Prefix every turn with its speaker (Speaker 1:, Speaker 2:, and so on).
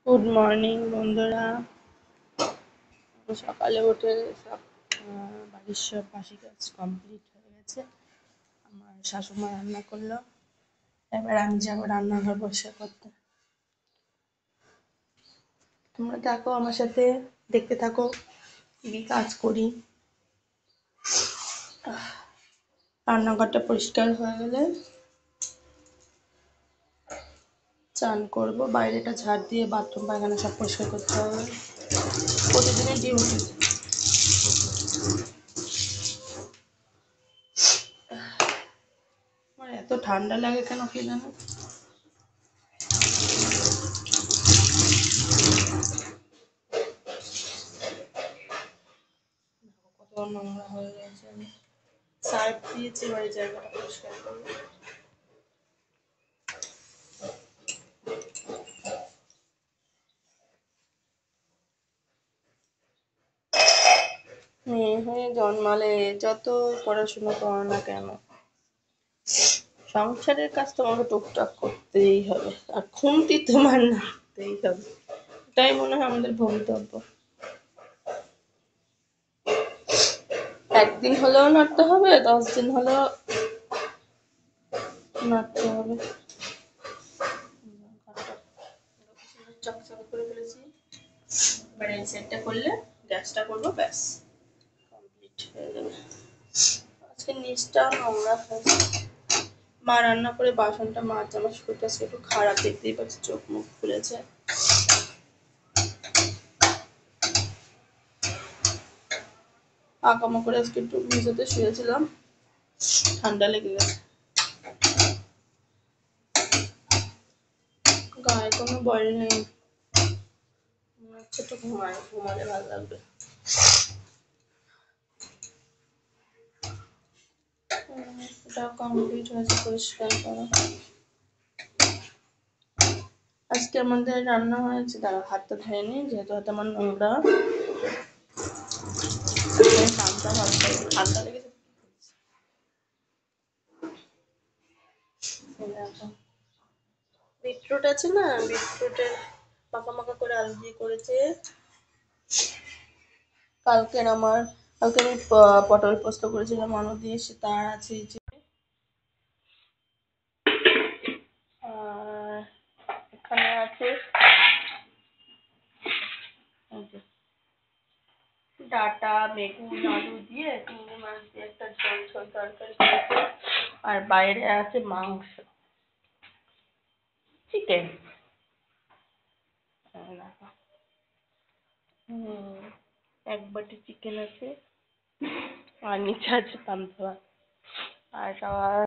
Speaker 1: Good morning বন্ধুরা। সকালে উঠে সব বাড়ির সব বাসি কাজ কমপ্লিট হয়ে গেছে। আমার শাশুমা রান্না করলো, এবার আমি যাবো রান্নাঘর পরিষ্কার করতে। তোমরা থাকো আমার সাথে, দেখতে থাকো কি কাজ করি। রান্নাঘরটা পরিষ্কার হয়ে গেলে চান করবো, বাইরেটা ঝাড় দিয়ে বাথরুম পায়খানা সব পরিষ্কার করতে হবে। প্রতিদিনের ডিউটি। আমার এত ঠান্ডা লাগে কেন কি জানো? কত নোংরা হয়ে গেছে, আমি সার্ফ দিয়েছি, এবার জায়গাটা পরিষ্কার করবো। মেয়ে হয়ে জন্মালে যত পড়াশোনা করো না কেন, সংসারের কাজ তোমাকে টুকটাক করতেই হবে, আর খুন্তি তোমার নাড়তেই হবে। এটাই মনে হয় আমাদের ভবিতব্য। একদিন হলেও নাড়তে হবে, 10 দিন হলেও নাড়তে হবে। চকচক করে ফেলেছি, এবার এই সেটটা করলে গ্যাসটা করবো, ব্যাস কমপ্লিট হয়ে যাবে। আজকে নিচটা নোংরা হয়েছে। মা রান্না করে বাসনটা মাছ আমার শরীরটা আজকে একটু খারাপ, দেখতেই পাচ্ছি চোখ মুখ ফুলেছে। আঁকামা করে আজকে একটু মেঝেতে শুয়েছিলাম, ঠান্ডা লেগে গেছে। গায়ে কোনো বল নেই, মনে হচ্ছে একটু ঘুমালে ভালো লাগবে। এটা কমপ্লিট হয়েছে পরিষ্কার করা। আজকে আমাদের রান্না হয়েছে, দাঁড়া হাতটা ধুয়ে নিই, যেহেতু হাতে আমার নোংরা। ঠান্ডা লেগেছে। বিটরুট আছে না, বিটরুটের মাখা মাখা করে আলু দিয়ে করেছে। কালকে আমি পটল পোস্ত করেছিলাম আলু দিয়ে, সে তার আছে। আর এখানে আছে ডাটা, বেগুন, আলু দিয়ে চিংড়ি মাছ দিয়ে একটা ঝোল ঝোল তরকারি করেছে। আর বাইরে আছে মাংস, চিকেন। এক বাটি চিকেন আছে, আর নিচে আছে পান্তা ভাত। আর